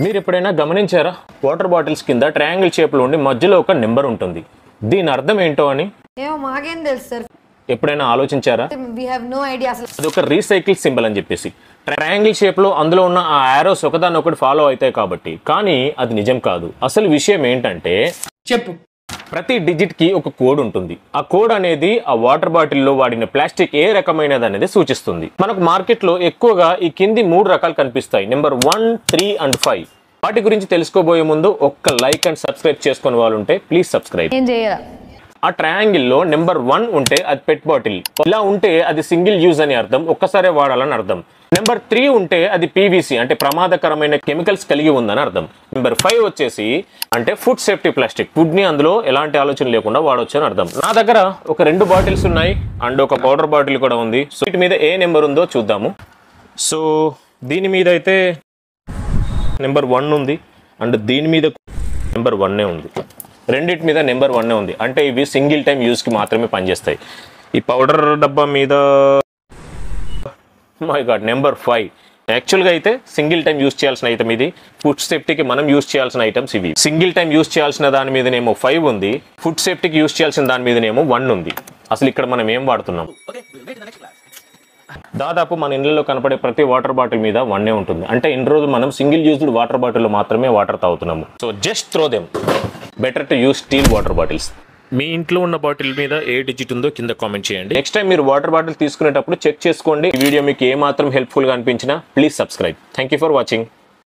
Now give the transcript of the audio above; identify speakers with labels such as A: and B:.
A: మీరు ఎప్పుడైనా గమనించారా? వాటర్ బాటిల్స్ కింద ట్రయాంగిల్ షేప్లో ఉండి మధ్యలో ఒక నెంబర్ ఉంటుంది. దీని అర్థం ఏంటో అని
B: మాకేం తెలుసు సార్.
A: ఎప్పుడైనా ఆలోచించారా?
B: We have no idea. అసలు
A: అది ఒక రీసైకిల్ సింబల్ అని చెప్పేసి. ట్రయాంగిల్ షేప్లో అందులో ఉన్న ఆ యారోస్ ఒకదాన్ని ఒకటి ఫాలో అవుతాయి కాబట్టి. కానీ అది నిజం కాదు. అసలు విషయం ఏంటంటే,
C: చెప్పు.
A: ప్రతి డిజిట్ కి ఒక కోడ్ ఉంటుంది. ఆ కోడ్ అనేది ఆ వాటర్ బాటిల్లో వాడిన ప్లాస్టిక్ ఏ రకమైనది అనేది సూచిస్తుంది. మనకు మార్కెట్ లో ఎక్కువగా ఈ కింది 3 రకాలు కనిపిస్తాయి. Number 1, 3 and 5. వాటి గురించి తెలుసుకోబోయే ముందు ఒక్క లైక్ అండ్ సబ్స్క్రైబ్ చేసుకునే వాళ్ళు ఉంటే ప్లీజ్ సబ్స్క్రైబ్.
B: ఏం చేయాలి?
A: ఆ ట్రయాంగిల్ లో నెంబర్ 1 ఉంటే అది పెట్ బాటిల్, ఇలా ఉంటే అది సింగిల్ యూజ్ అని అర్థం, ఒక్కసారే వాడాలని అర్థం. నెంబర్ 3 ఉంటే అది పీవీసీ అంటే ప్రమాదకరమైన కెమికల్స్ కలిగి ఉందని అర్థం. నెంబర్ 5 వచ్చేసి అంటే ఫుడ్ సేఫ్టీ ప్లాస్టిక్, ఫుడ్ ని అందులో ఎలాంటి ఆలోచన లేకుండా వాడొచ్చు అని అర్థం. నా దగ్గర ఒక 2 బాటిల్స్ ఉన్నాయి అండ్ ఒక పౌడర్ బాటిల్ కూడా ఉంది. సో వీటి మీద ఏ నెంబర్ ఉందో చూద్దాము. సో దీని మీద అయితే నెంబర్ 1 ఉంది అండ్ దీని మీద నెంబర్ 1 ఉంది. రెండింటి మీద నెంబర్ 1 ఉంది. అంటే ఇవి సింగిల్ టైం యూస్కి మాత్రమే పనిచేస్తాయి. ఈ పౌడర్ డబ్బా మీద మై గాడ్ నెంబర్ 5. యాక్చువల్గా అయితే సింగిల్ టైం యూస్ చేయాల్సిన ఐటమ్ ఇది. ఫుడ్ సేఫ్టీకి మనం యూస్ చేయాల్సిన ఐటమ్స్ ఇవి. సింగిల్ టైం యూస్ చేయాల్సిన దాని మీదనేమో 5 ఉంది, ఫుడ్ సేఫ్టీకి యూస్ చేయాల్సిన దాని మీదనేమో 1 ఉంది. అసలు ఇక్కడ మనం ఏం వాడుతున్నాం? దాదాపు మన ఇళ్ళలో కనపడే ప్రతి వాటర్ బాటిల్ మీద 1 ఉంటుంది. అంటే ఇన్ని రోజులు మనం సింగిల్ యూజ్డ్ వాటర్ బాటిల్లో మాత్రమే వాటర్ తాగుతున్నాము. So just throw them. Better to use steel water bottles. మీ ఇంట్లో ఉన్న బాటిల్ మీద ఏ డిజిట్ ఉందో కింద కామెంట్ చేయండి. నెక్స్ట్ టైం మీరు వాటర్ బాటిల్ తీసుకునేటప్పుడు చెక్ చేసుకోండి. ఈ వీడియో మీకు ఏ మాత్రం హెల్ప్ఫుల్గా అనిపించినా please subscribe. Thank you for watching.